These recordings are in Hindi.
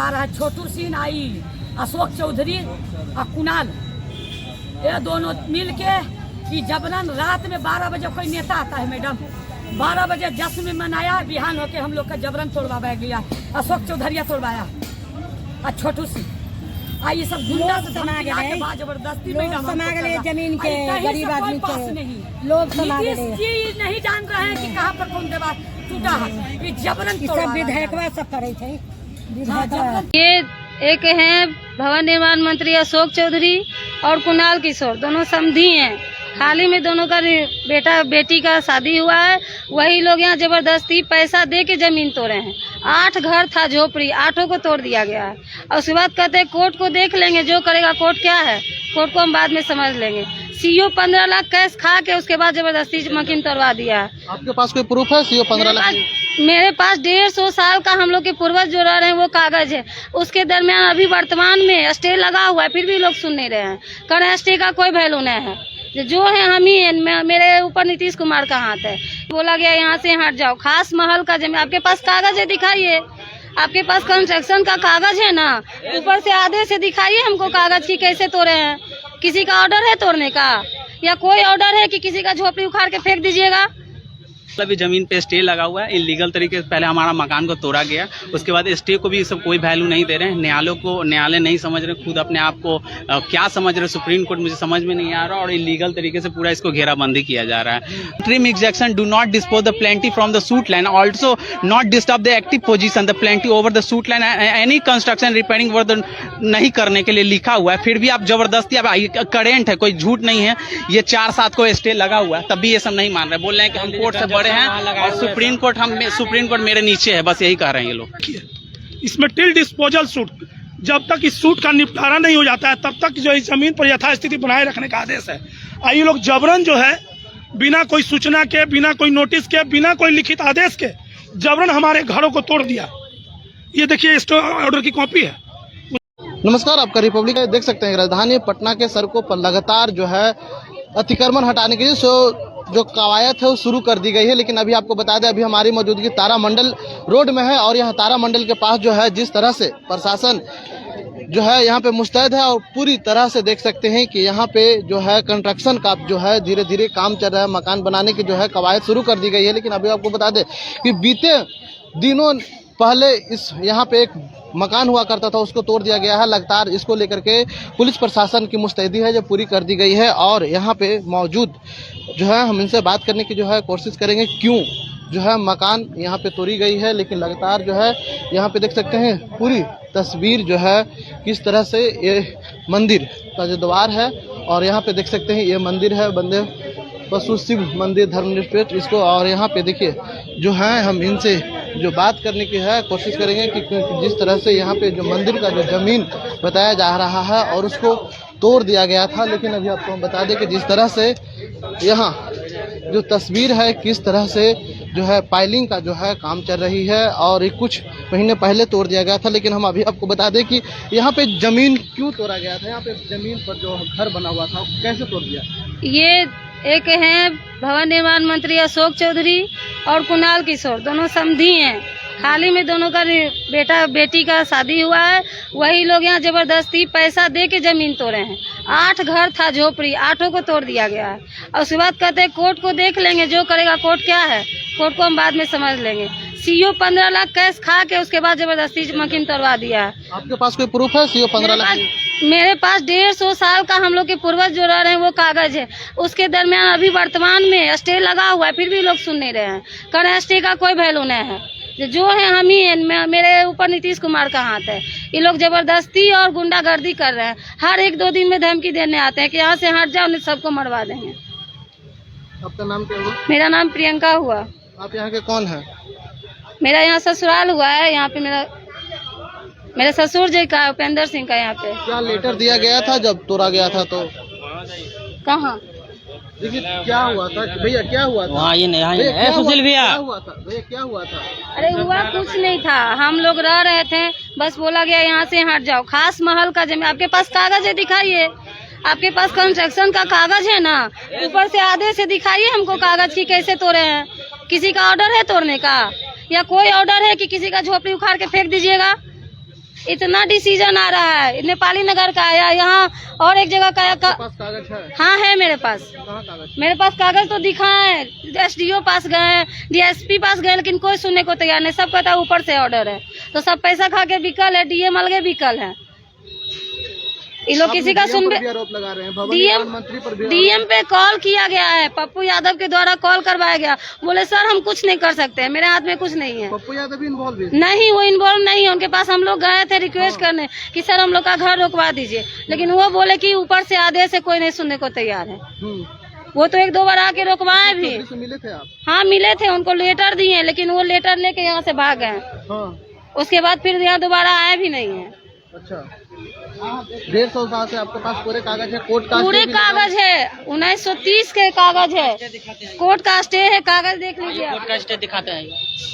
करवा रहा है। छोटू सिंह आई, अशोक चौधरी और कुणाल, ये दोनों मिल के कि जबरन रात में 12 बजे कोई नेता आता है मैडम, 12 बजे जश्न में मनाया, बिहान होके हम लोग का जबरन तोड़वाया गया। अशोक चौधरी तोड़वाया और छोटू सिंह ये सब गुंडा से जबरदस्ती जमीन के गरीब आदमी के लोग नहीं जान रहे हैं कि कहाँ पर कौन दीवार टूटा है। ये जबरन विधायक सब करे थे। ये एक हैं भवन निर्माण मंत्री अशोक चौधरी और कुणाल किशोर, दोनों समधी हैं। हाल ही में दोनों का बेटा बेटी का शादी हुआ है। वही लोग यहाँ जबरदस्ती पैसा दे के जमीन तोड़े हैं। 8 घर था झोपड़ी, 8 को तोड़ दिया गया है। और उसके बाद कहते हैं कोर्ट को देख लेंगे, जो करेगा कोर्ट क्या है, कोर्ट को हम बाद में समझ लेंगे। सीओ 15 लाख कैश खा के उसके बाद जबरदस्ती मकीन तोड़वा दिया है। आपके पास कोई प्रूफ है? सीओ 15 लाख मेरे पास 150 साल का हम लोग के पूर्वज जो रह रहे हैं वो कागज है। उसके दरमियान अभी वर्तमान में स्टे लगा हुआ है, फिर भी लोग सुन नहीं रहे हैं। कह रहे हैं स्टे का कोई वैल्यू नहीं है, जो है हम ही हैं। मेरे ऊपर नीतीश कुमार का हाथ है। बोला गया यहाँ से हट जाओ। खास महल का जमीन, आपके पास कागज है दिखाइए, आपके पास कंस्ट्रक्शन का कागज है ना, ऊपर से आदेश से दिखाइए हमको कागज की कैसे तोड़े हैं। किसी का ऑर्डर है तोड़ने का, या कोई ऑर्डर है कि किसी का झोपड़ी उखाड़ के फेंक दीजिएगा? अभी जमीन पे स्टे लगा हुआ है। इलीगल तरीके से पहले हमारा मकान को तोड़ा गया, उसके बाद स्टे को भी सब कोई वैल्यू नहीं दे रहे हैं। न्यायालय नहीं समझ रहे, खुद अपने आप को क्या समझ रहे, सुप्रीम कोर्ट मुझे समझ में नहीं आ रहा, और इलीगल तरीके से पूरा इसको घेराबंदी किया जा रहा है। Interim exaction do not dispose the plenty from the suit line, also not disturb the active position the plenty over the suit line, any construction repairing work नहीं करने के लिए लिखा हुआ है। फिर भी आप जबरदस्ती, अब करेंट है, कोई झूठ नहीं है, ये 4-7 को स्टे लगा हुआ है, तब भी ये सब नहीं मान रहे। बोल रहे हैं कि हम कोर्ट से हैं और सुप्रीम कोर्ट मेरे नीचे है, बस यही कह रहे हैं ये लोग। इसमें टिल डिस्पोजल सूट, जब तक इस सूट का निपटारा नहीं हो जाता है तब तक जो इस जमीन पर यथास्थिति बनाए रखने का आदेश है। ये लोग जबरन जो है बिना कोई सूचना के, बिना कोई नोटिस के, बिना कोई लिखित आदेश के जबरन हमारे घरों को तोड़ दिया। ये देखिए ऑर्डर की कॉपी है। नमस्कार, आपका रिपब्लिक देख सकते हैं। राजधानी पटना के सड़कों पर लगातार जो है अतिक्रमण हटाने के लिए जो कवायद है वो शुरू कर दी गई है। लेकिन अभी आपको बता दें, अभी हमारी मौजूदगी तारामंडल रोड में है, और यहाँ तारामंडल के पास जो है जिस तरह से प्रशासन जो है यहाँ पे मुस्तैद है, और पूरी तरह से देख सकते हैं कि यहाँ पे जो है कंस्ट्रक्शन का जो है धीरे धीरे काम चल रहा है। मकान बनाने की जो है कवायद शुरू कर दी गई है। लेकिन अभी आपको बता दें कि बीते दिनों पहले इस यहाँ पे एक मकान हुआ करता था, उसको तोड़ दिया गया है। लगातार इसको लेकर के पुलिस प्रशासन की मुस्तैदी है जो पूरी कर दी गई है, और यहाँ पे मौजूद जो है हम इनसे बात करने की जो है कोशिश करेंगे, क्यों जो है मकान यहाँ पे तोड़ी गई है। लेकिन लगातार जो है यहाँ पे देख सकते हैं पूरी तस्वीर जो है किस तरह से ये मंदिर का जो द्वार है, और यहाँ पे देख सकते हैं ये मंदिर है बंदे पशु शिव मंदिर धर्मनिरपेक्ष इसको। और यहाँ पे देखिए जो है हम इनसे जो बात करने की है कोशिश करेंगे कि जिस तरह से यहाँ पे जो मंदिर का जो जमीन बताया जा रहा है और उसको तोड़ दिया गया था। लेकिन अभी आपको हम बता दें कि जिस तरह से यहाँ जो तस्वीर है किस तरह से जो है पाइलिंग का जो है काम चल रही है, और ये कुछ महीने पहले तोड़ दिया गया था। लेकिन हम अभी आपको बता दें कि यहाँ पे जमीन क्यों तोड़ा गया था, यहाँ पे जमीन पर जो घर बना हुआ था कैसे तोड़ दिया। ये एक हैं भवन निर्माण मंत्री अशोक चौधरी और कुणाल किशोर, दोनों समधी हैं। हाल ही में दोनों का बेटा बेटी का शादी हुआ है। वही लोग यहाँ जबरदस्ती पैसा दे के जमीन तोड़े हैं। 8 घर था झोपड़ी, 8 को तोड़ दिया गया है। और उसके बाद कहते हैं कोर्ट को देख लेंगे, जो करेगा कोर्ट क्या है, कोर्ट को हम बाद में समझ लेंगे। सीओ 15 लाख कैश खा के उसके बाद जबरदस्ती मकीन तोड़वा दिया है। आपके पास कोई प्रूफ है? सीओ 15 लाख मेरे पास 150 साल का हम लोग के पूर्वज जो रह रहे हैं वो कागज है। उसके दरमियान अभी वर्तमान में स्टे लगा हुआ है, फिर भी लोग सुन नहीं रहे हैं। कह रहे हैं स्टे का कोई वैल्यू नहीं है, जो है हम ही हैं। मेरे ऊपर नीतीश कुमार का हाथ है। ये लोग जबरदस्ती और गुंडागर्दी कर रहे हैं। हर 1-2 दिन में धमकी देने आते हैं कि यहाँ से हट जाओ, नहीं सबको मरवा देंगे। आपका नाम क्या हुआ? मेरा नाम प्रियंका हुआ। आप यहाँ के कौन है? मेरा यहाँ ससुराल हुआ है। यहाँ पे मेरे ससुर जी का उपेंद्र सिंह का यहाँ पे। क्या लेटर दिया गया था जब तोड़ा गया था? तो कहाँ देखिए क्या हुआ था भैया, क्या हुआ था? सुशील भैया क्या हुआ था भैया, क्या हुआ था? अरे हुआ कुछ नहीं था, हम लोग रह रहे थे, बस बोला गया यहाँ से हट जाओ। खास महल का जमीन, आपके पास कागज है दिखाइए, आपके पास कंस्ट्रक्शन का कागज है ना, ऊपर से आदेश से दिखाइए हमको कागज की कैसे तोड़े हैं। किसी का ऑर्डर है तोड़ने का, या कोई ऑर्डर है कि किसी का झोपड़ी उखाड़ के फेंक दीजिएगा? इतना डिसीजन आ रहा है। नेपाली नगर का आया, यहाँ और एक जगह का पास कागज है? हाँ है मेरे पास। कहाँ कागज? मेरे पास कागज तो दिखा है, SDO पास गए, DSP पास गए, लेकिन कोई सुनने को तैयार नहीं। सब कहता है ऊपर से ऑर्डर है, तो सब पैसा खा के बिकल है, DM अलगे बिकल है। ये लोग किसी का सुन आरोप लगा रहे हैं, भवन निर्माण मंत्री पर भी DM पे कॉल किया गया है, पप्पू यादव के द्वारा कॉल करवाया गया। बोले सर हम कुछ नहीं कर सकते हैं, मेरे हाथ में कुछ नहीं है। पप्पू यादव भी इन्वॉल्व है? नहीं, वो इन्वॉल्व नहीं है। उनके पास हम लोग गए थे रिक्वेस्ट करने कि सर हम लोग का घर रोकवा दीजिए, लेकिन वो बोले कि ऊपर से आदेश है, कोई नहीं सुनने को तैयार है। वो तो 1-2 बार आके रोकवाए भी। मिले थे आप? हाँ मिले थे, उनको लेटर दिए, लेकिन वो लेटर लेके यहाँ से भाग गए। उसके बाद फिर यहाँ दोबारा आए भी नहीं है। अच्छा, 150 साल से आपके पास पूरे कागज है? कोर्ट का पूरे कागज है, 1930 के कागज है, कोर्ट का स्टे है, कागज देख लीजिए। कोर्ट का स्टे दिखाते हैं।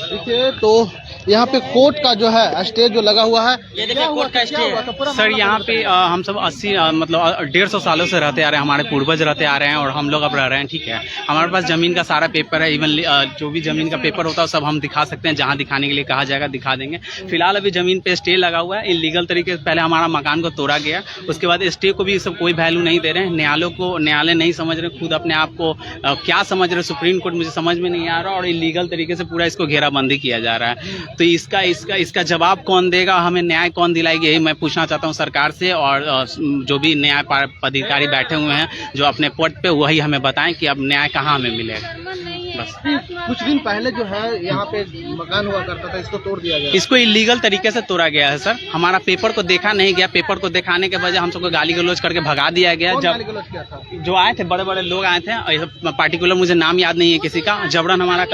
देखिए, तो यहाँ पे कोर्ट का जो है स्टे जो लगा हुआ है, ये देखिए कोर्ट का स्टे। सर यहाँ पे हम सब 80 मतलब 150 सालों से रहते आ रहे हैं, हमारे पूर्वज रहते आ रहे हैं और हम लोग अब रह रहे हैं। ठीक है, हमारे पास जमीन का सारा पेपर है, इवन जो भी जमीन का पेपर होता है सब हम दिखा सकते हैं, जहाँ दिखाने के लिए कहा जाएगा दिखा देंगे। फिलहाल अभी जमीन पे स्टे लगा हुआ है, इलीगल तरीके से पहले हमारा मकान को तोड़ा गया, उसके बाद स्टे को भी सब कोई वैल्यू नहीं दे रहे हैं। न्यायालय नहीं समझ रहे, खुद अपने आप को क्या समझ रहे, सुप्रीम कोर्ट मुझे समझ में नहीं आ रहा, और इलीगल तरीके से पूरा इसको घेराबंदी किया जा रहा है। तो इसका जवाब कौन देगा, हमें न्याय कौन दिलाएगी, यही मैं पूछना चाहता हूँ सरकार से। और जो भी न्याय पदाधिकारी बैठे हुए हैं जो अपने पद पे, वही हमें बताएं कि अब न्याय कहाँ हमें मिलेगा। बस कुछ दिन पहले जो है यहाँ पे मकान हुआ करता था, इसको तोड़ दिया गया। इसको इलीगल तरीके से तोड़ा गया है सर। हमारा पेपर को देखा नहीं गया, पेपर को दिखाने के वजह हम सबको गाली गलौज करके भगा दिया गया। जब जो आए थे बड़े बड़े लोग आए थे, पार्टिकुलर मुझे नाम याद नहीं है किसी का, जबरन हमारा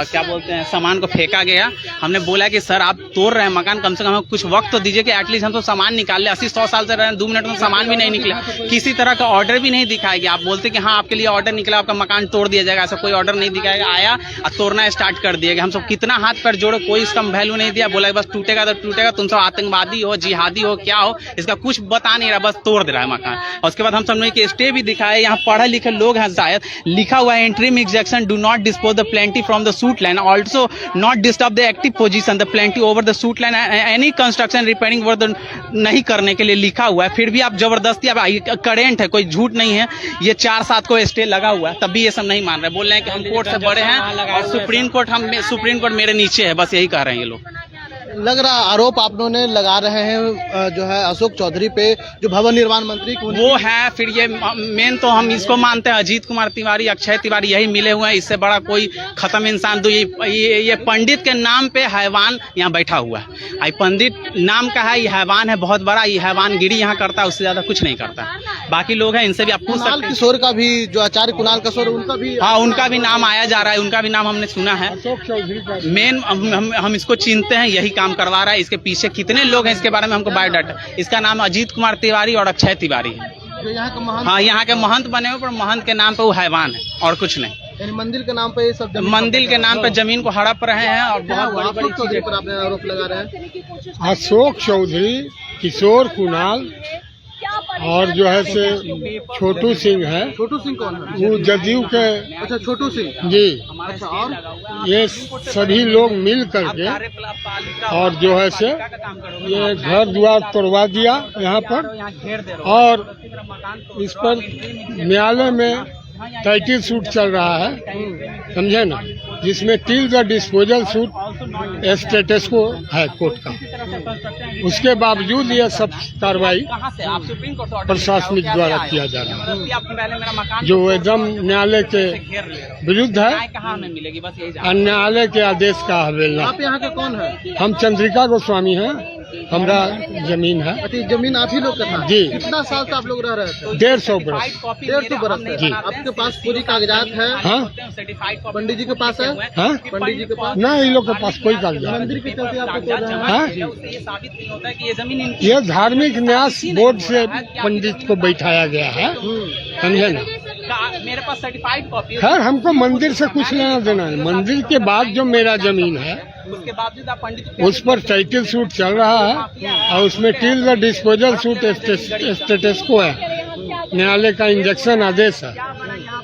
क्या बोलते हैं सामान को फेंका गया। हमने बोला कि सर आप तोड़ रहे हैं मकान, कम से कम कुछ वक्त तो दीजिए कि एटलीस्ट हम तो सामान निकाल ले। 80-100 साल से रहे हैं, 2 मिनट में सामान भी नहीं निकला, किसी तरह का ऑर्डर भी नहीं दिखाया गया। आप बोलते कि हाँ आपके लिए ऑर्डर निकला, आपका मकान तोड़ दिया जाएगा, ऐसा कोई ऑर्डर नहीं दिखाएगा। आया और तोड़ना स्टार्ट कर दिया गया। हम सब कितना हाथ पैर जोड़ो, कोई इसका वैल्यू नहीं दिया। बोला बस टूटेगा तो टूटेगा, तुम सब आतंकवादी हो, जिहादी हो, क्या हो, इसका कुछ बता नहीं रहा, बस तोड़ दे रहा है मकान। और उसके बाद हम सब ने स्टे भी दिखाया। यहाँ पढ़े लिखे लोग हैं, शायद लिखा हुआ है interim exaction do not dispose the plenty from the suit line, also not disturb the active position the plenty over the suit line, any construction repairing work नहीं करने के लिए लिखा हुआ है। फिर भी आप जबरदस्ती, अब करेंट है, कोई झूठ नहीं है, ये 4-7 को स्टे लगा हुआ है, तब भी ये सब नहीं मान रहे। बोल रहे हैं कि हम कोर्ट से बड़े हैं और सुप्रीम कोर्ट मेरे नीचे है, बस यही कह रहे हैं ये लोग। लग रहा आरोप आप लोगों ने लगा रहे हैं जो है अशोक चौधरी पे, जो भवन निर्माण मंत्री वो है। फिर ये मेन तो हम इसको मानते हैं, अजीत कुमार तिवारी, अक्षय तिवारी, यही मिले हुए हैं। इससे बड़ा कोई खत्म इंसान तो ये पंडित के नाम पे हैवान यहाँ बैठा हुआ है। पंडित नाम का है, ये हैवान है बहुत बड़ा, ये हैवान गिरी यहाँ करता है, उससे ज्यादा कुछ नहीं करता। बाकी लोग हैं, इनसे भी आप पूछ सकते हैं। किशोर का भी, जो आचार्य कुणाल किशोर, उनका भी, हाँ उनका भी नाम आया जा रहा है, उनका भी नाम हमने सुना है। मेन हम इसको चिंतते हैं, यही काम करवा रहा है। इसके पीछे कितने लोग हैं इसके बारे में हमको बायोडाटा। इसका नाम अजीत कुमार तिवारी और अक्षय तिवारी है, जो यहाँ के महंत। हाँ यहाँ के महंत बने हुए, पर महंत के नाम पे वो हैवान है और कुछ नहीं। मंदिर के नाम पे ये सब, मंदिर के नाम पे जमीन को हड़प रहे हैं और बहुत बड़ी चीजें पर आपने आरोप लगा रहे हैं। अशोक चौधरी, किशोर कुणाल और जो है से छोटू सिंह है। छोटू सिंह कौन है? वो जदयू के। अच्छा, छोटू सिंह जी। अच्छा, और ये सभी लोग मिल करके और जो है से ये घर द्वार तोड़वा दिया यहाँ पर, और इस पर न्यायालय में टाइटल सूट चल रहा है, समझे ना, जिसमें till the disposal suit status को है कोर्ट का। उसके बावजूद ये सब कार्रवाई प्रशासनिक द्वारा किया जा रहा है, जो एकदम न्यायालय के विरुद्ध है और न्यायालय के आदेश का अवहेलना। आप यहाँ के कौन है? हम चंद्रिका गोस्वामी हैं, हमारा जमीन है। अच्छा, जमीन आप ही लोग का था? जी। कितना साल से आप लोग रह रहे थे? 150 बरस। 150 बरस जी। आपके पास पूरी कागजात है? हाँ, पंडित जी के पास है? हाँ, पंडित जी के पास ना, इन लोग के पास कोई कागजात। मंदिर के चलते आपको तोड़ रहे हैं? हाँ, ये धार्मिक न्यास बोर्ड से पंडित को बैठाया गया है, समझे ना। मेरे पास सर्टिफाइड कॉपी। खैर हमको मंदिर से कुछ लेना देना है। मंदिर के बाद जो मेरा जमीन है उसके बावजूद आप पंडित उस पर टाइटल सूट चल रहा है और उसमें till the disposal suit status को है, न्यायालय का इंजेक्शन आदेश है।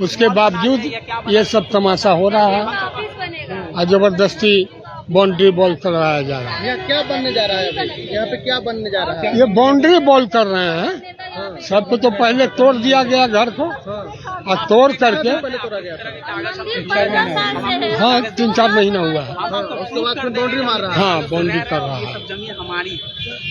उसके बावजूद ये सब तमाशा हो रहा है और जबरदस्ती बाउंड्री बॉल करवाया जा रहा है। यहाँ क्या बनने जा रहा है अभी? यहाँ पे क्या बनने जा रहा है? ये बाउंड्री बॉल कर रहे हैं। सब तो पहले तोड़ दिया गया घर को, और तोड़ करके पहले तोड़ा गया था। 3-4 महीना हुआ है। उसके बाद फिर बाउंड्री मार रहा है। हाँ, बाउंड्री कर रहा है। सब जमीन हमारी।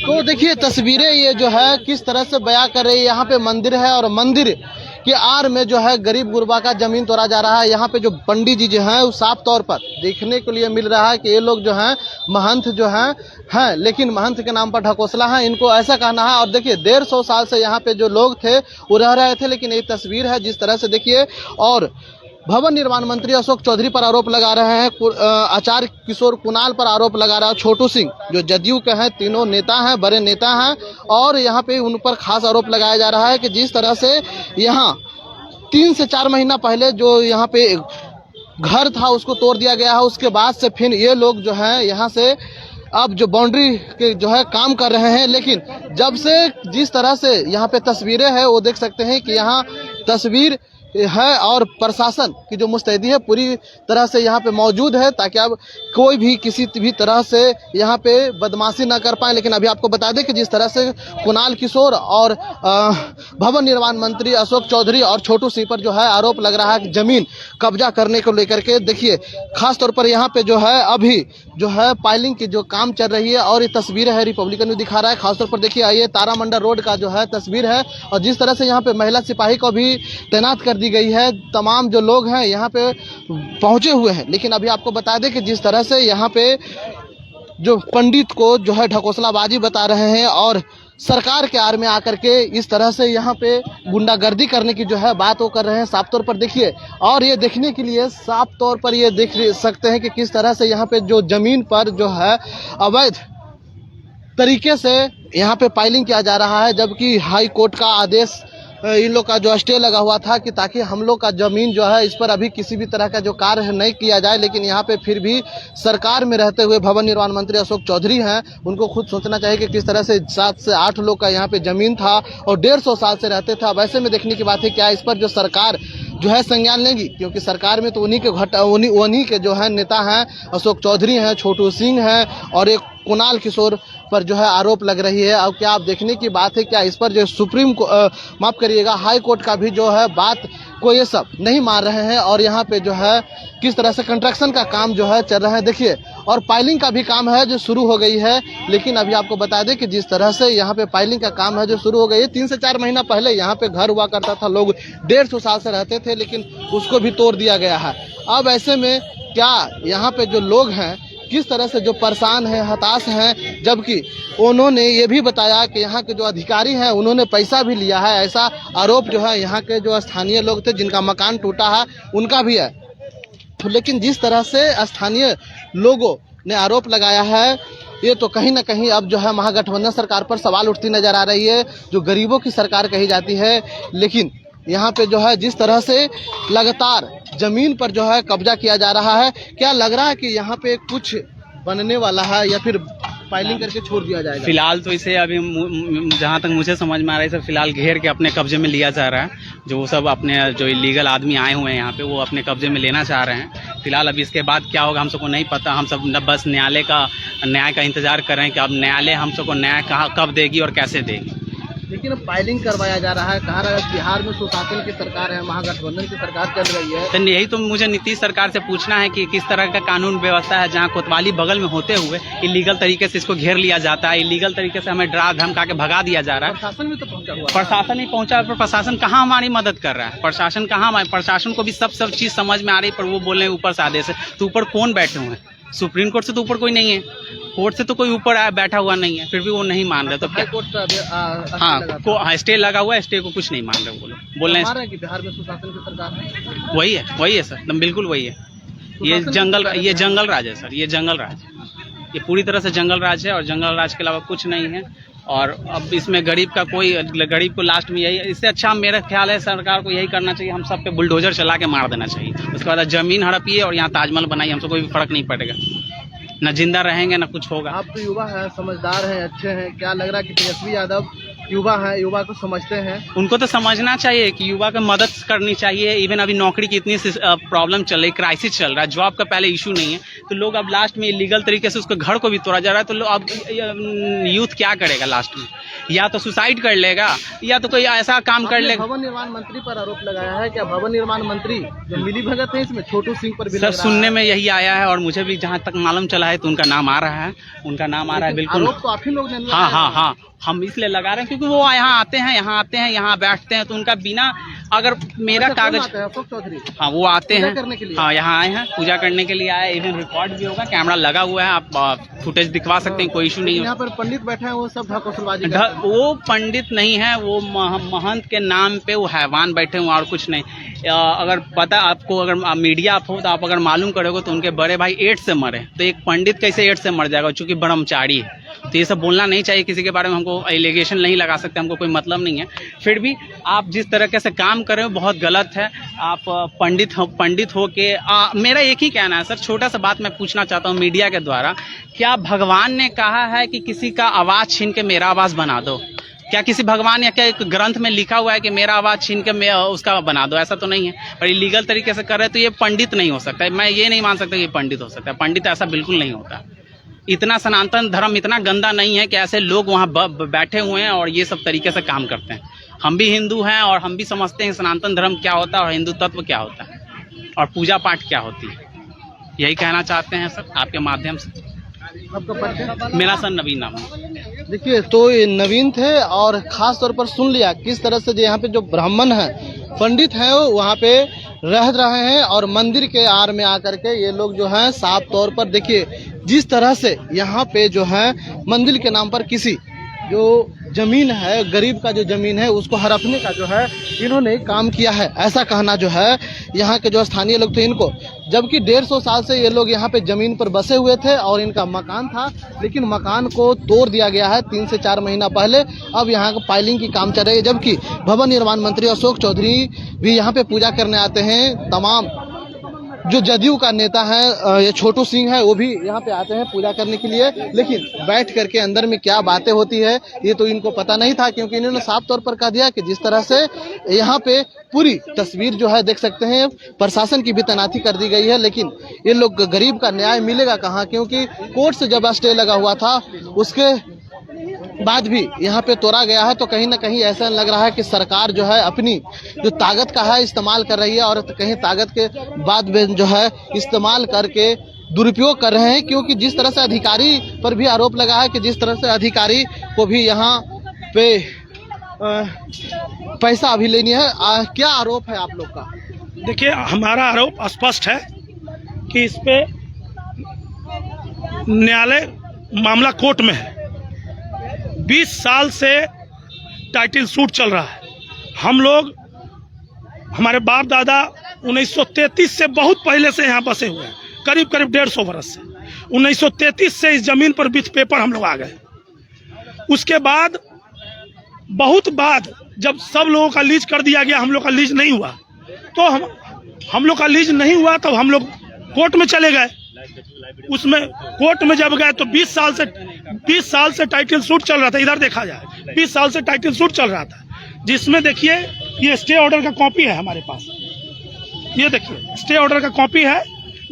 तो देखिए तस्वीरें ये जो है किस तरह से बयां कर रही है। यहाँ पे मंदिर है और मंदिर के आड़ में जो है गरीब गुरबा का जमीन तोड़ा जा रहा है। यहाँ पे जो पंडित जी जो हैं वो साफ तौर पर देखने के लिए मिल रहा है कि ये लोग जो हैं महंत जो हैं लेकिन महंत के नाम पर ढकोसला है, इनको ऐसा कहना है। और देखिए 150 साल से यहाँ पे जो लोग थे वो रह रहे थे, लेकिन ये तस्वीर है जिस तरह से देखिए। और भवन निर्माण मंत्री अशोक चौधरी पर आरोप लगा रहे हैं, आचार्य किशोर कुणाल पर आरोप लगा रहा है, छोटू सिंह जो जदयू के हैं, तीनों नेता हैं, बड़े नेता हैं। और यहाँ पे उन पर खास आरोप लगाया जा रहा है कि जिस तरह से यहाँ 3 से 4 महीना पहले जो यहाँ पे घर था उसको तोड़ दिया गया है। उसके बाद से फिर ये लोग जो हैं यहाँ से अब जो बाउंड्री के जो है काम कर रहे हैं। लेकिन जब से जिस तरह से यहाँ पे तस्वीरें हैं वो देख सकते हैं कि यहाँ तस्वीर है और प्रशासन की जो मुस्तैदी है पूरी तरह से यहाँ पे मौजूद है, ताकि अब कोई भी किसी भी तरह से यहाँ पे बदमाशी ना कर पाए। लेकिन अभी आपको बता दें कि जिस तरह से कुणाल किशोर और भवन निर्माण मंत्री अशोक चौधरी और छोटू सिंह पर जो है आरोप लग रहा है कि जमीन कब्जा करने को लेकर के, देखिए खास तौर पर यहाँ पे जो है अभी जो है पाइलिंग की जो काम चल रही है। और ये तस्वीर है रिपब्लिकन न्यूज़ दिखा रहा है, खासतौर पर देखिए ये तारामंडल रोड का जो है तस्वीर है। और जिस तरह से यहाँ पे महिला सिपाही को भी तैनात कर दी गई है, तमाम जो लोग हैं यहाँ पे पहुंचे हुए हैं। लेकिन अभी आपको बता दें कि जिस तरह से यहाँ पे जो पंडित को जो है ढकोसलाबाजी बता रहे हैं और सरकार के आड़ में आकर के इस तरह से यहाँ पे गुंडागर्दी करने की जो है बात वो कर रहे हैं, साफ तौर पर देखिए। और ये देखने के लिए साफ तौर पर ये देख सकते हैं कि किस तरह से यहाँ पे जो जमीन पर जो है अवैध तरीके से यहाँ पे पाइलिंग किया जा रहा है, जबकि हाई कोर्ट का आदेश इन लोग का जो स्टे लगा हुआ था कि ताकि हम लोग का जमीन जो है इस पर अभी किसी भी तरह का जो कार्य नहीं किया जाए। लेकिन यहाँ पे फिर भी सरकार में रहते हुए भवन निर्माण मंत्री अशोक चौधरी हैं, उनको खुद सोचना चाहिए कि किस तरह से 7 से 8 लोग का यहाँ पे जमीन था और 150 साल से रहते थे। अब ऐसे में देखने की बात है क्या इस पर जो सरकार जो है संज्ञान लेंगी, क्योंकि सरकार में तो उन्हीं के जो है नेता हैं, अशोक चौधरी हैं, छोटू सिंह हैं और एक कुणाल किशोर पर जो है आरोप लग रही है। अब क्या आप देखने की बात है क्या इस पर जो सुप्रीम माफ करिएगा हाई कोर्ट का भी जो है बात को ये सब नहीं मान रहे हैं। और यहाँ पे जो है किस तरह से कंस्ट्रक्शन का काम जो है चल रहा है देखिए, और पाइलिंग का भी काम है जो शुरू हो गई है। लेकिन अभी आपको बता दें कि जिस तरह से यहाँ पे पाइलिंग का काम है जो शुरू हो गई है, 3 से 4 महीना पहले यहाँ पे घर हुआ करता था, लोग 150 साल से रहते थे, लेकिन उसको भी तोड़ दिया गया है। अब ऐसे में क्या यहाँ पे जो लोग हैं किस तरह से जो परेशान हैं, हताश हैं, जबकि उन्होंने ये भी बताया कि यहाँ के जो अधिकारी हैं उन्होंने पैसा भी लिया है, ऐसा आरोप जो है यहाँ के जो स्थानीय लोग थे जिनका मकान टूटा है उनका भी है। लेकिन जिस तरह से स्थानीय लोगों ने आरोप लगाया है, ये तो कहीं ना कहीं अब जो है महागठबंधन सरकार पर सवाल उठती नजर आ रही है, जो गरीबों की सरकार कही जाती है। लेकिन यहाँ पे जो है जिस तरह से लगातार जमीन पर जो है कब्जा किया जा रहा है, क्या लग रहा है कि यहाँ पे कुछ बनने वाला है या फिर फाइलिंग करके छोड़ दिया जाएगा? फिलहाल तो इसे अभी जहाँ तक मुझे समझ में आ रहा है इसे फिलहाल घेर के अपने कब्जे में लिया जा रहा है। जो वो सब अपने जो इलीगल आदमी आए हुए हैं यहाँ पे वो अपने कब्जे में लेना चाह रहे हैं। फिलहाल अभी इसके बाद क्या होगा हम सबको नहीं पता। हम सब बस न्याय का इंतजार कर रहे हैं कि अब न्यायालय हम सबको न्याय कब देगी और कैसे देगी। लेकिन अब फाइलिंग करवाया जा रहा है, कहा रहा है बिहार में सुशासन की सरकार है, महागठबंधन की सरकार चल रही है। तो यही तो मुझे नीतीश सरकार से पूछना है कि किस तरह का कानून व्यवस्था है जहाँ कोतवाली बगल में होते हुए इलीगल तरीके से इसको घेर लिया जाता है, इलीगल तरीके से हमें डरा धमका के भगा दिया जा रहा है। प्रशासन भी तो पहुंचा हुआ, प्रशासन ही पहुंचा, पर प्रशासन कहाँ हमारी मदद कर रहा है? प्रशासन कहाँ? प्रशासन को भी सब चीज समझ में आ रही, पर वो बोल रहे हैं ऊपर से आदेश है। तो ऊपर कौन बैठे हुए हैं? सुप्रीम कोर्ट से तो ऊपर कोई नहीं है, कोर्ट से तो कोई ऊपर बैठा हुआ नहीं है, फिर भी वो नहीं मान रहे। तो क्या हाँ स्टे लगा हुआ है, स्टे को कुछ नहीं मान रहे। वो लोग बोल रहे हैं कि बिहार में सुशासन की सरकार है। वही है सर, एकदम बिल्कुल वही है। ये जंगल राज है सर, ये जंगल राज, ये पूरी तरह से जंगल राज है और जंगल राज के अलावा कुछ नहीं है। और अब इसमें गरीब को लास्ट में यही, इससे अच्छा मेरा ख्याल है सरकार को यही करना चाहिए, हम सब पे बुलडोजर चला के मार देना चाहिए। उसके बाद जमीन हड़पिए और यहाँ ताजमहल बनाइए, हमसे कोई फर्क नहीं पड़ेगा, ना जिंदा रहेंगे ना कुछ होगा। आप तो युवा हैं, समझदार हैं, अच्छे हैं, क्या लग रहा है कि तेजस्वी यादव युवा हैं, युवा को समझते हैं। उनको तो समझना चाहिए कि युवा को मदद करनी चाहिए। इवन अभी नौकरी की इतनी प्रॉब्लम चल रही, क्राइसिस चल रहा है, जॉब का पहले इशू नहीं है, तो लोग अब लास्ट में इलीगल तरीके से उसके घर को भी तोड़ा जा रहा है। तो अब यूथ क्या करेगा लास्ट में? या तो सुसाइड कर लेगा या तो कोई ऐसा काम कर लेगा। भवन निर्माण मंत्री पर आरोप लगाया है, क्या भवन निर्माण मंत्री जो मिली भगत है इसमें छोटू सिंह पर भी सर सुनने में यही आया है, और मुझे भी जहाँ तक मालूम चला है तो उनका नाम आ रहा है, उनका नाम आ रहा है बिल्कुल। आरोप तो आप ही लोग ने हाँ, हम इसलिए लगा रहे हैं क्योंकि वो यहाँ आते हैं, यहाँ बैठते हैं, तो उनका बिना अगर मेरा कागज, अशोक चौधरी, हाँ वो आते हैं करने के लिए, हाँ यहाँ आए हैं, पूजा करने के लिए आए। इवन रिकॉर्ड भी होगा, कैमरा लगा हुआ है, आप फुटेज दिखवा सकते हैं, कोई इशू नहीं है। यहाँ पर पंडित बैठे हैं, वो सब ढकोसलबाजी वो पंडित नहीं है, वो महंत के नाम पे वो हैवान बैठे हुए और कुछ नहीं। अगर पता आपको, अगर मीडिया आप हो तो आप अगर मालूम करोगे तो उनके बड़े भाई एड्स से मरे, तो एक पंडित कैसे एड्स से मर जाएगा, चूंकि ब्रह्मचारी है। तो ये सब बोलना नहीं चाहिए किसी के बारे में, हमको एलिगेशन नहीं लगा सकते, हमको कोई मतलब नहीं है। फिर भी आप जिस तरीके से काम कर रहे हो बहुत गलत है। आप पंडित हो के मेरा एक ही कहना है सर, छोटा सा बात मैं पूछना चाहता हूँ मीडिया के द्वारा, क्या भगवान ने कहा है कि किसी का आवाज़ छीन के मेरा आवाज़ बना दो? क्या किसी भगवान या क्या एक ग्रंथ में लिखा हुआ है कि मेरा आवाज़ छीन के उसका बना दो? ऐसा तो नहीं है। और इलीगल तरीके से कर रहे हैं तो ये पंडित नहीं हो सकता। मैं ये नहीं मान सकता कि ये पंडित हो सकता है। पंडित ऐसा बिल्कुल नहीं होता। इतना सनातन धर्म इतना गंदा नहीं है कि ऐसे लोग वहाँ बैठे हुए हैं और ये सब तरीके से काम करते हैं। हम भी हिंदू हैं और हम भी समझते हैं सनातन धर्म क्या होता है और हिंदू तत्व क्या होता है और पूजा पाठ क्या होती है। यही कहना चाहते हैं सर आपके माध्यम से। आपका परिचय? मेरा सर नवीन नाम है। देखिए, तो ये नवीन थे और खास तौर पर सुन लिया किस तरह से यहाँ पे जो ब्राह्मण हैं, पंडित हैं, वो वहाँ पे रह रहे हैं और मंदिर के आड़ में आकर के ये लोग जो हैं साफ तौर पर देखिए जिस तरह से यहाँ पे जो है मंदिर के नाम पर किसी जो जमीन है, गरीब का जो जमीन है उसको हड़पने का जो है इन्होंने काम किया है, ऐसा कहना जो है यहाँ के जो स्थानीय लोग थे इनको। जबकि 150 साल से ये लोग यहाँ पे जमीन पर बसे हुए थे और इनका मकान था, लेकिन मकान को तोड़ दिया गया है 3 से 4 महीना पहले। अब यहाँ का पाइलिंग की काम चल रही है, जबकि भवन निर्माण मंत्री अशोक चौधरी भी यहाँ पे पूजा करने आते हैं। तमाम जो जदयू का नेता है ये छोटू सिंह है, वो भी यहाँ पे आते हैं पूजा करने के लिए। लेकिन बैठ करके अंदर में क्या बातें होती है ये तो इनको पता नहीं था, क्योंकि इन्होंने साफ तौर पर कह दिया कि जिस तरह से यहाँ पे पूरी तस्वीर जो है देख सकते हैं, प्रशासन की भी तैनाती कर दी गई है। लेकिन ये लोग गरीब का न्याय मिलेगा कहाँ, क्योंकि कोर्ट से जब स्टे लगा हुआ था उसके बाद भी यहाँ पे तोड़ा गया है। तो कहीं ना कहीं ऐसा लग रहा है कि सरकार जो है अपनी जो ताकत का है इस्तेमाल कर रही है और कहीं ताकत के बाद में जो है इस्तेमाल करके दुरुपयोग कर रहे हैं। क्योंकि जिस तरह से अधिकारी पर भी आरोप लगा है कि जिस तरह से अधिकारी को भी यहाँ पे पैसा अभी लेनी है। क्या आरोप है आप लोग का? देखिए, हमारा आरोप स्पष्ट है कि इस पे न्यायालय मामला कोर्ट में है। 20 साल से टाइटल सूट चल रहा है। हम लोग, हमारे बाप दादा 1933 से बहुत पहले से यहाँ बसे हुए हैं, करीब 150 वर्ष से। 1933 से इस जमीन पर विथ पेपर हम लोग आ गए। उसके बाद बहुत बाद जब सब लोगों का लीज कर दिया गया, हम लोग का लीज नहीं हुआ, तो हम लोग का लीज नहीं हुआ तब हम लोग कोर्ट में चले गए। उसमें कोर्ट में जब गए तो 20 साल से टाइटल सूट चल रहा था। इधर देखा जाए 20 साल से टाइटल सूट चल रहा था, जिसमें देखिए ये स्टे ऑर्डर का कॉपी है हमारे पास। ये देखिए स्टे ऑर्डर का कॉपी है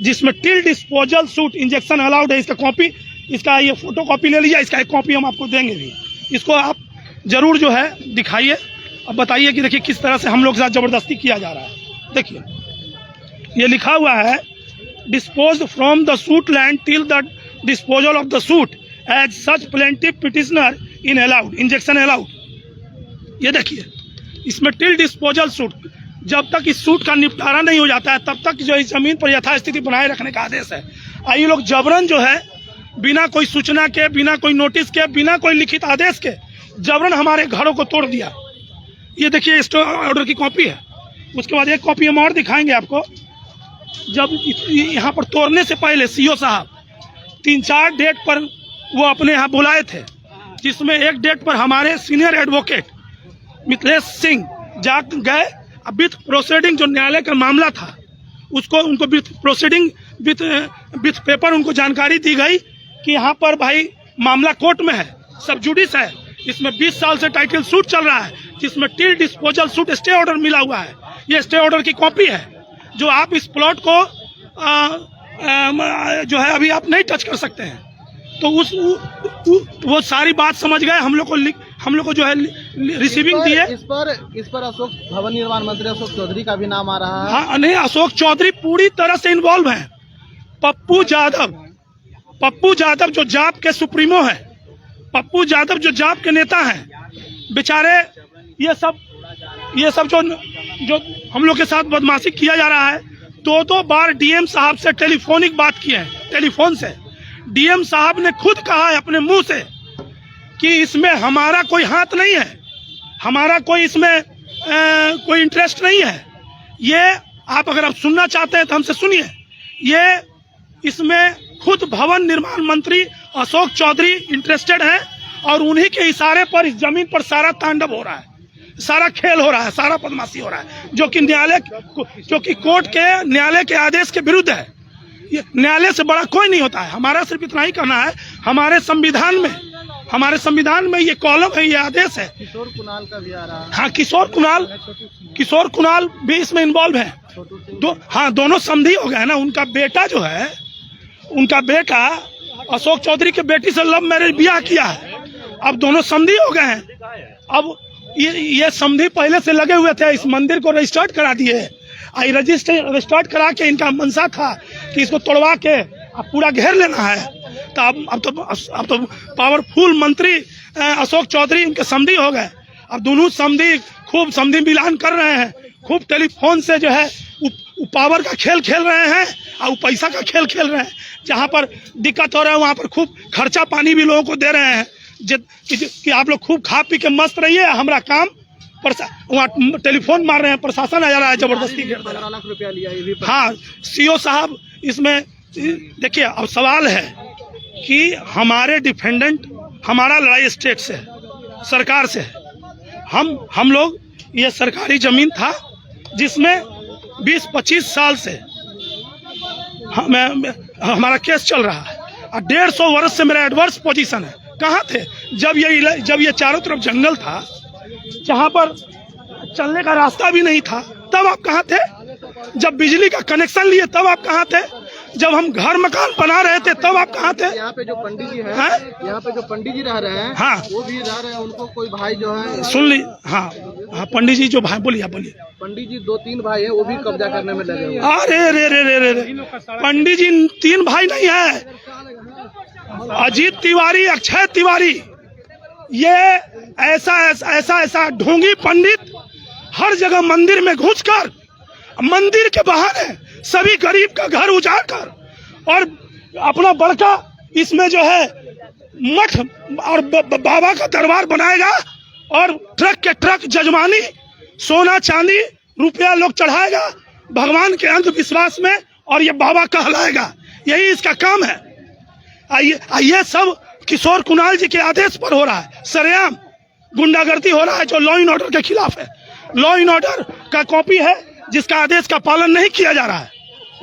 जिसमें till disposal suit injection allowed है। इसका कॉपी, इसका ये फोटो कॉपी ले लीजिए, इसका एक कॉपी हम आपको देंगे भी। इसको आप जरूर जो है दिखाइए और बताइए कि देखिए किस तरह से हम लोग के साथ जबरदस्ती किया जा रहा है। देखिए ये लिखा हुआ है, disposed from the suit land till the disposal of the suit as such plaintiff petitioner in allowed injection allowed। ये देखिए इसमें टिल डिस्पोजल सूट, जब तक इस सूट का निपटारा नहीं हो जाता है तब तक जो इस जमीन पर यथास्थिति बनाए रखने का आदेश है। ये लोग जबरन जो है बिना कोई सूचना के, बिना कोई नोटिस के, बिना कोई लिखित आदेश के जबरन हमारे घरों को तोड़ दिया। ये देखिए स्टे ऑर्डर की कॉपी है। उसके बाद एक कॉपी हम और दिखाएंगे आपको। जब यहाँ पर तोड़ने से पहले सीओ साहब 3-4 डेट पर वो अपने यहाँ बुलाए थे, जिसमें एक डेट पर हमारे सीनियर एडवोकेट मिथिलेश सिंह जा गए। विथ प्रोसीडिंग जो न्यायालय का मामला था उसको उनको विथ प्रोसीडिंग विथ पेपर उनको जानकारी दी गई कि यहाँ पर भाई मामला कोर्ट में है, सब जुडिस है, इसमें 20 साल से टाइटल सूट चल रहा है, जिसमें T disposal suit stay order मिला हुआ है। ये स्टे ऑर्डर की कॉपी है, जो आप इस प्लॉट को जो है अभी आप नहीं टच कर सकते हैं। तो वो सारी बात समझ गए, हम लोग को जो है रिसीविंग दी है। इस पर अशोक भवन निर्माण मंत्री अशोक चौधरी का भी नाम आ रहा है। हाँ, नहीं, अशोक चौधरी पूरी तरह से इन्वॉल्व हैं। पप्पू यादव जो जाप के सुप्रीमो है, पप्पू यादव जो जाप के नेता हैं, बेचारे ये सब जो हम लोग के साथ बदमाशी किया जा रहा है। 2 बार डीएम साहब से टेलीफोनिक बात की है, टेलीफोन से। डीएम साहब ने खुद कहा है अपने मुंह से कि इसमें हमारा कोई हाथ नहीं है, हमारा कोई इसमें कोई इंटरेस्ट नहीं है। ये आप अगर आप सुनना चाहते हैं तो हमसे सुनिए। ये इसमें खुद भवन निर्माण मंत्री अशोक चौधरी इंटरेस्टेड हैं और उन्हीं के इशारे पर इस जमीन पर सारा तांडव हो रहा है, सारा खेल हो रहा है, सारा बदमाशी हो रहा है, जो कि कोर्ट के न्यायालय के आदेश के विरुद्ध है। ये न्यायालय से बड़ा कोई नहीं होता है। हमारा सिर्फ इतना ही कहना है, हमारे संविधान में ये कॉलम है, ये आदेश है। किशोर कुणाल का भी आ रहा है। हाँ, किशोर कुणाल भी इसमें इन्वॉल्व है। दोनों समधी हो गए ना। उनका बेटा जो है, उनका बेटा अशोक चौधरी के बेटी से लव मैरिज ब्याह किया है। अब दोनों समधी हो गए हैं। अब ये समधी पहले से लगे हुए थे, इस मंदिर को रजिस्टर्ड करा दिए। रजिस्टर्ड करा के इनका मनसा था कि इसको तोड़वा के अब पूरा घेर लेना है। तो अब तो पावरफुल मंत्री अशोक चौधरी उनके समधी हो गए। अब दोनों समधी खूब समधी मिलान कर रहे हैं, खूब टेलीफोन से जो है पावर का खेल खेल रहे हैं और पैसा का खेल खेल रहे हैं। जहाँ पर दिक्कत हो रहा है वहाँ पर खूब खर्चा पानी भी लोगों को दे रहे हैं कि आप लोग खूब खा पी के मस्त रहिए, हमारा काम। वहाँ टेलीफोन मार रहे हैं, प्रशासन आ जा रहा है, जबरदस्ती घेर दे रहा है। 15 लाख रुपया लिया ये भी। हाँ, सीओ साहब इसमें देखिए। अब सवाल है कि हमारे डिफेंडेंट, हमारा लड़ाई स्टेट से है, सरकार से है। हम लोग, ये सरकारी जमीन था जिसमें 20-25 साल से हमारा केस चल रहा है और 150 वर्ष से मेरा एडवर्स पोजीशन है। कहाँ थे जब ये चारों तरफ जंगल था, जहाँ पर चलने का रास्ता भी नहीं था, तब आप कहाँ थे? जब बिजली का कनेक्शन लिए तब आप कहाँ थे? जब हम घर मकान बना रहे थे तब आप कहाँ थे? यहाँ पे जो पंडित जी हैं, यहाँ पे जो पंडित जी रह रहे हैं, हाँ, वो भी रह रहे हैं। उनको कोई भाई जो है, सुन ली। हाँ, पंडित जी जो भाई, बोलिए। पंडित जी 2-3 भाई हैं, वो भी कब्जा करने में लगे हुए। अरे पंडित जी 3 भाई नहीं है। अजीत तिवारी, अक्षय तिवारी, ये ऐसा ढोंगी पंडित हर जगह मंदिर में घुसकर, मंदिर के बहाने सभी गरीब का घर उजाड़ कर और अपना बड़का इसमें जो है मठ और बाबा का दरबार बनाएगा और ट्रक के ट्रक जजमानी, सोना चांदी, रुपया लोग चढ़ाएगा भगवान के अंधविश्वास में और ये बाबा कहलाएगा। यही इसका काम है। ये सब किशोर कुणाल जी के आदेश पर हो रहा है। सरेआम गुंडागर्दी हो रहा है जो लॉ एंड ऑर्डर के खिलाफ है। लॉ एंड ऑर्डर का कॉपी है जिसका आदेश का पालन नहीं किया जा रहा है।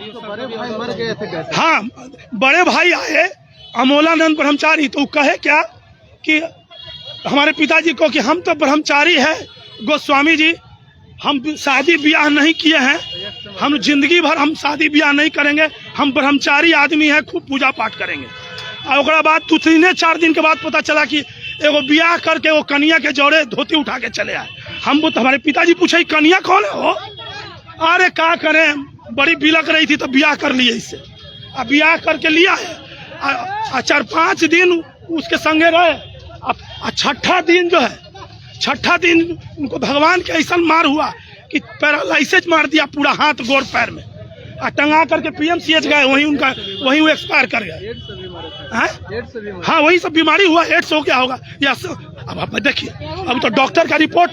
तो बड़े भाई मर गए थे कैसे? हाँ, बड़े भाई आए अमोलानंद ब्रह्मचारी, तो कहे क्या कि हमारे पिताजी को कि हम तो ब्रह्मचारी है गोस्वामी जी, हम शादी ब्याह नहीं किए हैं, हम जिंदगी भर हम शादी ब्याह नहीं करेंगे, हम ब्रह्मचारी आदमी हैं, खूब पूजा पाठ करेंगे। और उसके बाद 3-4 दिन के बाद पता चला कि एगो ब्याह करके वो कन्या के जोड़े धोती उठा के चले आए। हम तो हमारे पिताजी पूछे कन्या कौन है हो? अरे क्या करें, बड़ी बिलक रही थी तो ब्याह कर लिए इससे। अब ब्याह करके लिया है, 4-5 दिन उसके संगे रहे। छठा दिन जो है, छठा दिन उनको भगवान के ऐसा मार हुआ कि पैरालाइसिस मार दिया पूरा हाथ गोड़ पैर में, और टंगा करके पीएमसीएच गए, वहीं वो एक्सपायर कर गए। हाँ, वही सब बीमारी हुआ, एड्स हो गया होगा। अब आप देखिए, अब तो डॉक्टर का रिपोर्ट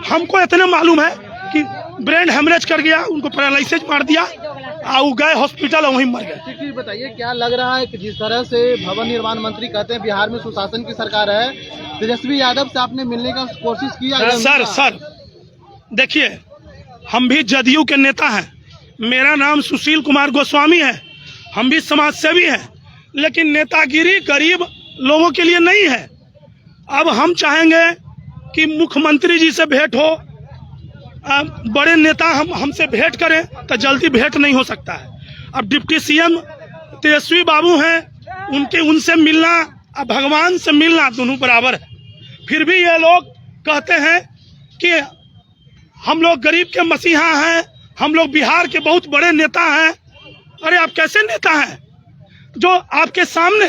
हमको इतने मालूम है कि ब्रेन हेमरेज कर गया, उनको पैरालाइसिस मार दिया और गए हॉस्पिटल और वहीं मर गए। ठीक, बताइए क्या लग रहा है कि जिस तरह से भवन निर्माण मंत्री कहते हैं बिहार में सुशासन की सरकार है, तेजस्वी यादव से आपने मिलने का कोशिश किया? सर देखिए, हम भी जदयू के नेता हैं, मेरा नाम सुशील कुमार गोस्वामी है, हम भी समाज सेवी हैं, लेकिन नेतागिरी गरीब लोगों के लिए नहीं है। अब हम चाहेंगे कि मुख्यमंत्री जी से भेंट हो, बड़े नेता हमसे भेंट करें, तो जल्दी भेंट नहीं हो सकता है। अब डिप्टी सीएम तेजस्वी बाबू हैं, उनसे मिलना अब भगवान से मिलना दोनों बराबर है। फिर भी ये लोग कहते हैं कि हम लोग गरीब के मसीहा हैं, हम लोग बिहार के बहुत बड़े नेता हैं। अरे आप कैसे नेता हैं जो आपके सामने,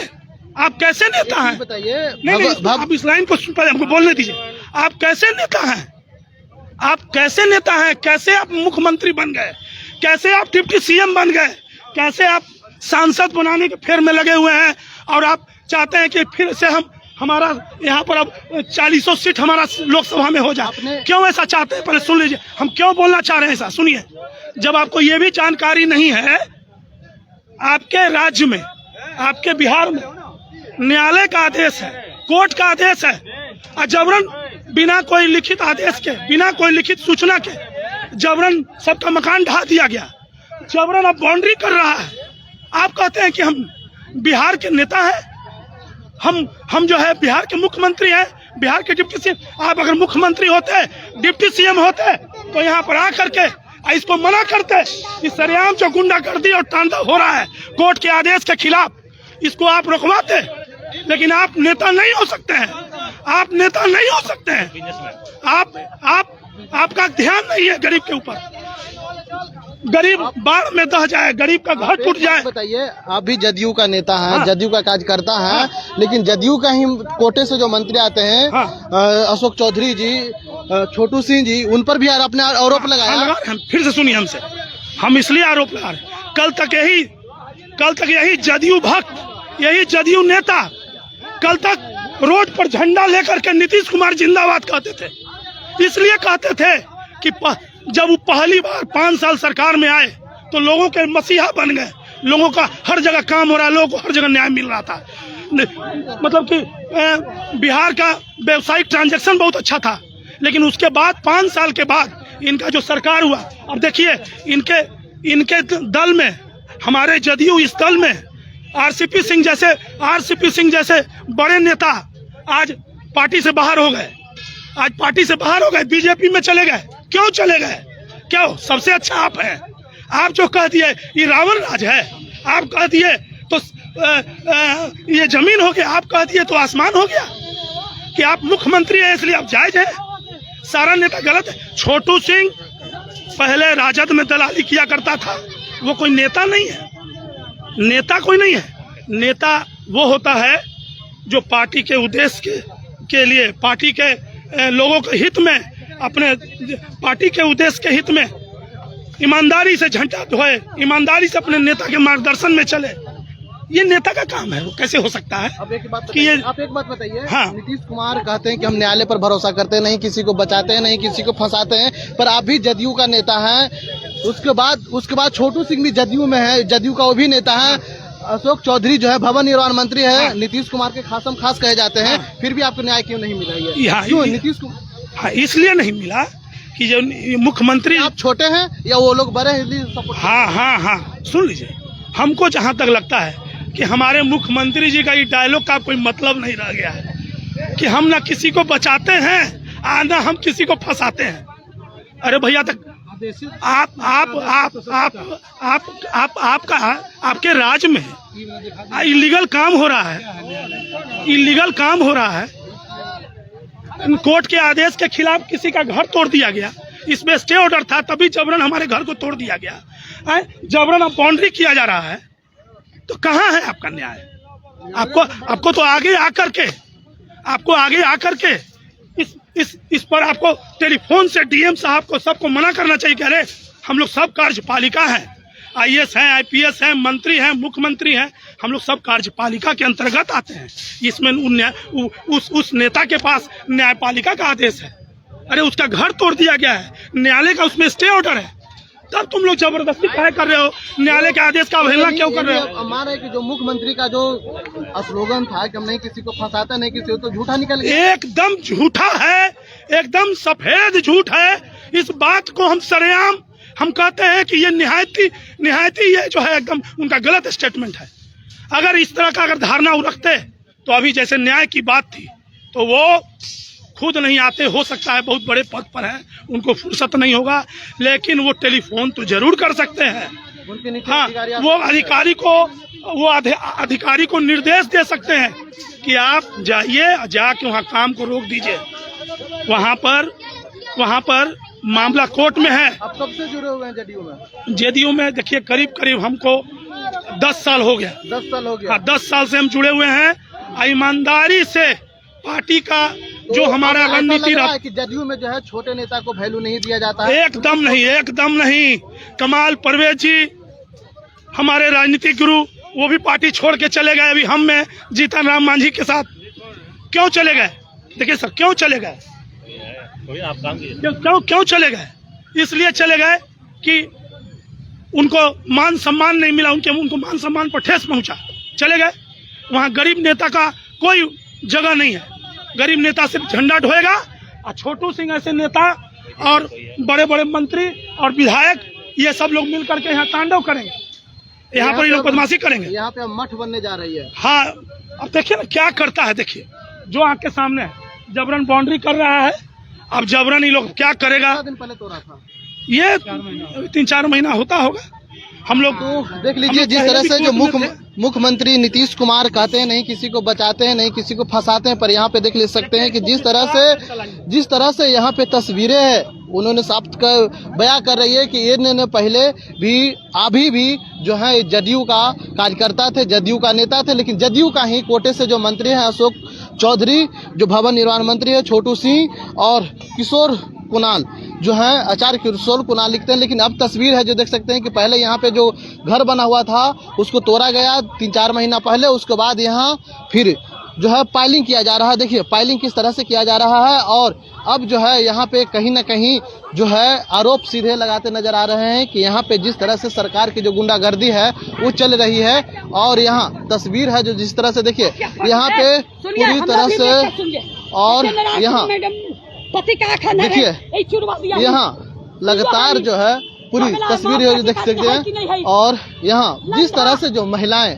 आप कैसे नेता हैं? बताइए। नहीं, आप इस लाइन को हमको बोलने दीजिए। आप कैसे नेता हैं? आप कैसे नेता हैं? कैसे आप मुख्यमंत्री बन गए? कैसे आप डिप्टी सीएम बन गए? कैसे आप सांसद बनाने के फेर में लगे हुए हैं? और आप चाहते हैं कि फिर से हमारा यहाँ पर अब 40 सीट हमारा लोकसभा में हो जाए। क्यों ऐसा चाहते हैं? पहले सुन लीजिए, हम क्यों बोलना चाह रहे हैं ऐसा, सुनिए। जब आपको ये भी जानकारी नहीं है, आपके राज्य में, आपके बिहार में न्यायालय का आदेश है, कोर्ट का आदेश है, और जबरन बिना कोई लिखित आदेश के, बिना कोई लिखित सूचना के जबरन सबका मकान ढा दिया गया। जबरन अब बाउंड्री कर रहा है। आप कहते हैं कि हम बिहार के नेता हैं, हम जो है बिहार के मुख्यमंत्री हैं, बिहार के डिप्टी सीएम। आप अगर मुख्यमंत्री होते, डिप्टी सीएम होते, तो यहाँ पर आकर के इसको मना करते कि सरेआम जो गुंडागर्दी और तांडव हो रहा है कोर्ट के आदेश के खिलाफ, इसको आप रुकवाते। लेकिन आप नेता नहीं हो सकते हैं, आप नेता नहीं हो सकते हैं। आपका ध्यान नहीं है गरीब के ऊपर। गरीब बाढ़ में दह जाए, गरीब का घर टूट जाए। बताइए, आप भी जदयू का नेता हैं, जदयू का कार्यकर्ता हैं, लेकिन जदयू का ही कोटे से जो मंत्री आते हैं, अशोक चौधरी जी, छोटू सिंह जी, उन पर भी आपने आरोप लगाया। फिर से सुनिए, हमसे हम इसलिए आरोप लगा रहे। कल तक यही जदयू भक्त, यही जदयू नेता कल तक रोड पर झंडा लेकर के नीतीश कुमार जिंदाबाद कहते थे। इसलिए कहते थे कि जब वो पहली बार 5 साल सरकार में आए तो लोगों के मसीहा बन गए, लोगों का हर जगह काम हो रहा है, लोगों को हर जगह न्याय मिल रहा था। मतलब कि बिहार का व्यावसायिक ट्रांजैक्शन बहुत अच्छा था। लेकिन उसके बाद 5 साल के बाद इनका जो सरकार हुआ, अब देखिए इनके दल में, हमारे जदयू इस दल में आरसीपी सिंह जैसे बड़े नेता आज पार्टी से बाहर हो गए, बीजेपी में चले गए। क्यों चले गए? क्यों? सबसे अच्छा आप हैं। आप जो कह दिए ये रावण राज है, आप कह दिए तो ये जमीन हो गया, आप कह दिए तो आसमान हो गया कि आप मुख्यमंत्री हैं इसलिए आप जायज है। सारा नेता गलत है। छोटू सिंह पहले राजद में दलाली किया करता था, वो कोई नेता नहीं है। नेता कोई नहीं है। नेता वो होता है जो पार्टी के उद्देश्य के लिए, पार्टी के लोगों के हित में, अपने पार्टी के उद्देश्य के हित में ईमानदारी से झंडा ढोए, ईमानदारी से अपने नेता के मार्गदर्शन में चले। ये नेता का काम है। वो कैसे हो सकता है? आप एक बात बताइए। हाँ। नीतीश कुमार कहते हैं कि हम न्यायालय पर भरोसा करते हैं, नहीं किसी को बचाते हैं, नहीं किसी को फंसाते हैं, पर आप भी जदयू का नेता हैं। उसके बाद छोटू सिंह भी जदयू में है, जदयू का वो भी नेता है। अशोक चौधरी जो है भवन निर्माण मंत्री है, नीतीश कुमार के खासम खास कहे जाते हैं, फिर भी आपको न्याय क्यों नहीं मिला? क्यों नीतीश कुमार? इसलिए नहीं मिला कि जो मुख्यमंत्री, आप छोटे हैं या वो लोग बड़े हैं? हाँ, सुन लीजिए। हमको जहाँ तक लगता है कि हमारे मुख्यमंत्री जी का ये डायलॉग का कोई मतलब नहीं रह गया है कि हम ना किसी को बचाते हैं, ना हम किसी को फंसाते हैं। अरे भैया, तक आपके राज्य में इलीगल काम हो रहा है, कोर्ट के आदेश के खिलाफ किसी का घर तोड़ दिया गया। इसमें स्टे ऑर्डर था, तभी जबरन हमारे घर को तोड़ दिया गया। जबरन अब बाउंड्री किया जा रहा है, तो कहाँ है आपका न्याय? आपको तो आगे आकर के इस पर आपको टेलीफोन से डीएम साहब को सबको मना करना चाहिए कि अरे हम लोग सब कार्यपालिका हैं, आईएएस हैं, आईपीएस हैं, मंत्री हैं, मुख्यमंत्री हैं, हम लोग सब कार्यपालिका के अंतर्गत आते हैं। इसमें उस नेता के पास न्यायपालिका का आदेश है। अरे उसका घर तोड़ दिया गया है, न्यायालय का उसमें स्टे ऑर्डर है, तब तुम लोग जबरदस्ती क्या कर रहे हो? न्यायालय के आदेश का अवहेलना क्यों कर रहे हो? मान रहे कि जो मुख्यमंत्री का जो स्लोगन था कि हम नहीं किसी को फंसाते, नहीं किसी को, तो झूठा निकल गया। एकदम झूठा है, एकदम सफेद झूठ है। इस बात को हम सरेआम हम कहते हैं कि ये निहायती ये जो है एकदम उनका गलत स्टेटमेंट है। अगर इस तरह का धारणा रखते तो अभी जैसे न्याय की बात थी तो वो खुद नहीं आते, हो सकता है बहुत बड़े पद पर हैं, उनको फुर्सत नहीं होगा, लेकिन वो टेलीफोन तो जरूर कर सकते हैं। हाँ, वो अधिकारी को निर्देश दे सकते हैं कि आप जाइए, जाके वहाँ काम को रोक दीजिए। वहाँ पर मामला कोर्ट में है। आप कब से जुड़े हुए हैं जदयू में? जदयू में देखिए करीब हमको 10 साल हो गया। 10 साल हो गया। हाँ, 10 साल से हम जुड़े हुए हैं। ईमानदारी से पार्टी का जो हमारा रणनीति रहा है कि जदयू में जो है छोटे नेता को वैल्यू नहीं दिया जाता है। एकदम नहीं। कमाल परवेज जी हमारे राजनीतिक गुरु, वो भी पार्टी छोड़ के चले गए। अभी हम में जीतन राम मांझी के साथ क्यों चले गए? देखिए सर, क्यों चले गए? क्यों चले गए? इसलिए चले गए कि उनको मान सम्मान नहीं मिला, उनको मान सम्मान पर ठेस पहुंचा, चले गए। वहाँ गरीब नेता का कोई जगह नहीं है। गरीब नेता सिर्फ झंडा ढोएगा, और छोटू सिंह ऐसे नेता और बड़े बड़े मंत्री और विधायक, ये सब लोग मिल करके यहाँ तांडव करेंगे, यहाँ पर ये लोग बदमाशी करेंगे। यहाँ पे मठ बनने जा रही है। हाँ, अब देखिए ना क्या करता है। देखिए जो आँख के सामने है, जबरन बाउंड्री कर रहा है। अब जबरन ये लोग क्या करेगा? दिन पहले तोड़ा था ये 3-4 महीना होता होगा। हम लोग तो देख लीजिए, जिस तरह से जो मुख्यमंत्री नीतीश कुमार कहते हैं नहीं किसी को बचाते हैं, नहीं किसी को फंसाते हैं, पर यहाँ पे देख ले सकते हैं कि जिस तरह से यहाँ पे तस्वीरें हैं, उन्होंने साफ बयां कर रही है कि ये पहले भी अभी भी जो है जदयू का कार्यकर्ता थे, जदयू का नेता थे, लेकिन जदयू का ही कोटे से जो मंत्री हैं अशोक चौधरी, जो भवन निर्माण मंत्री है छोटू सिंह, और किशोर कुणाल जो है आचार्य किशोर कुणाल लिखते हैं। लेकिन अब तस्वीर है जो देख सकते हैं कि पहले यहाँ पे जो घर बना हुआ था उसको तोड़ा गया 3-4 महीना पहले, उसके बाद यहाँ फिर जो है पाइलिंग किया जा रहा है। देखिए पाइलिंग किस तरह से किया जा रहा है, और अब जो है यहाँ पे कहीं ना कहीं जो है आरोप सीधे लगाते नजर आ रहे हैं कि यहाँ पे जिस तरह से सरकार की जो गुंडागर्दी है वो चल रही है। और यहाँ तस्वीर है जो जिस तरह से देखिए यहाँ पे पूरी तरह से, और यहाँ देखिए यहाँ लगातार जो है पूरी तस्वीर है जो देख सकते हैं, और यहाँ जिस तरह से जो महिलाएं,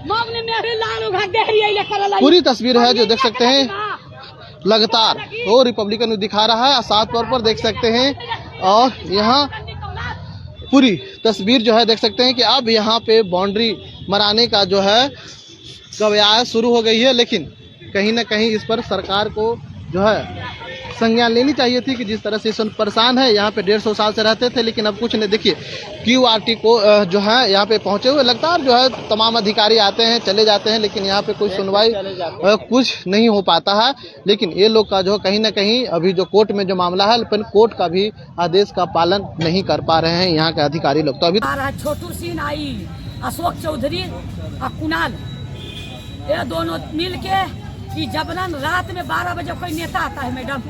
पूरी तस्वीर है जो देख सकते हैं लगातार वो रिपब्लिकन दिखा रहा है, साफ तौर पर देख सकते हैं। और यहाँ पूरी तस्वीर जो है देख सकते हैं कि अब यहाँ पे बाउंड्री मराने का जो है कवायद शुरू हो गई है, लेकिन कहीं ना कहीं इस पर सरकार को जो है संज्ञान लेनी चाहिए थी कि जिस तरह से परेशान है। यहाँ पे 150 साल से रहते थे, लेकिन अब कुछ नहीं। देखिए QRT को जो है यहाँ पे पहुंचे हुए लगातार जो है तमाम अधिकारी आते हैं चले जाते हैं, लेकिन यहाँ पे कोई सुनवाई कुछ नहीं हो पाता है। लेकिन ये लोग का जो कहीं ना कहीं अभी जो कोर्ट में जो मामला है, लेकिन कोर्ट का भी आदेश का पालन नहीं कर पा रहे हैं यहाँ के अधिकारी लोग। तो अभी छोटू सिंह आई, अशोक चौधरी और कुणाल, ये दोनों मिल के कि जबरन रात में 12 बजे कोई नेता आता है मैडम,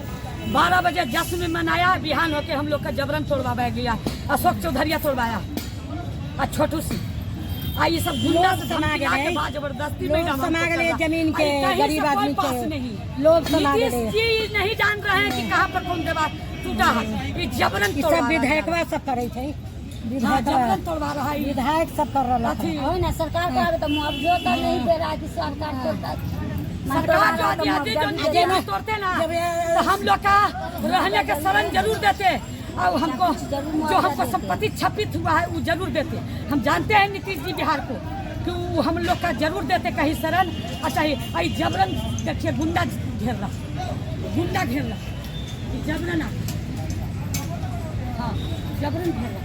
12 बजे जश्न में मनाया, बिहान होके हम लोग का जबरन तोड़वाया गया। अशोक चौधरी तोड़वाया और छोटू सिंह आई, सब गुंडा से जबरदस्ती जमीन के गरीब आदमी के लोग नहीं जान रहे हैं कि कहाँ पर कौन देवा टूटा है। जबरन विधायक सब करे थे, जबरन तोड़वा रहा है, विधायक सब कर रहा है। सरकार का मुआवजा तो नहीं दे रहा है कि सरकार सरकार जो तोड़ते ना तो हम लोग का रहने के शरण जरूर देते, और हमको जो हमको संपत्ति छपित हुआ है वो जरूर देते। हम जानते हैं नीतीश जी बिहार को कि वो हम लोग का जरूर देते कहीं शरण। अच्छा ये जबरन देखिए गुंडा घेर रहा, जबरन हाँ जबरन घेर रहा।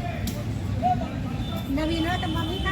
नवीन तो मम्मी का